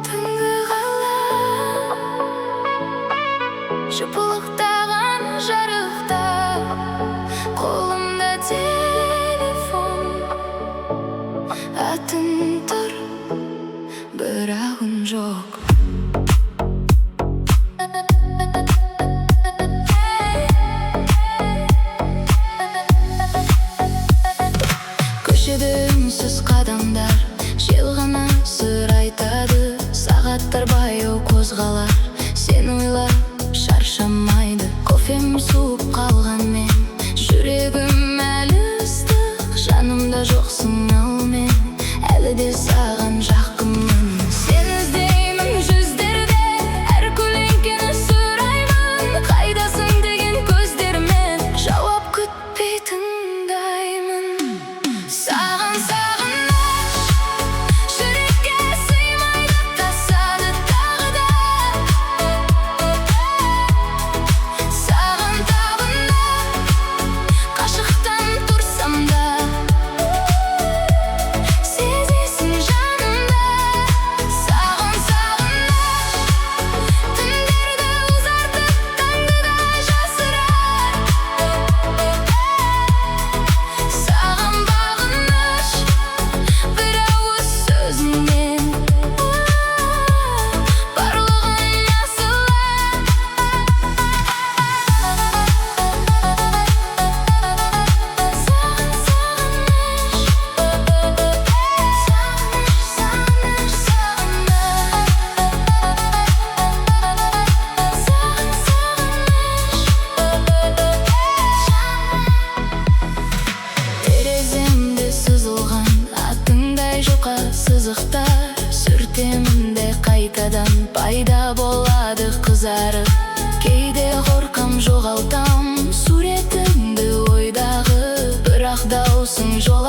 Түнгі қала жыпылықтаған жарықта, қолымда телефон, атын тұр, бірақ үн жоқ. Көшеде үнсіз қадамдар, жел ғана сыр айтады, сағаттар баяу қозғалар, сен ойлап шаршамайды. Кофем суып қалғанмен, жүрегім әлі ыстық, жанымда жоқсың ал мен әлі де саған жақынмын. Сен іздеймін жүздерде, әр көлеңкені сұраймын, қайдасың деген көздермен жауап күтпей тыңдаймын. Саған сағыныш жүрекке сыймайды, тасады тағы да. Саған табынып қашықтан тұрсам да, сезесің жанымда. Саған сағыныш түндерді ұзартып, таңды да жасырар. Саған бағыныш бір ауыз сөзіңнен, барлығын асылар. Тереземде сызылған атыңдай жұқа сызықтар, сүртемінде қайтадан пайда болады қызарып. Кейде қорқам жоғалтам суретіңді ойдағы, бірақ даусың жол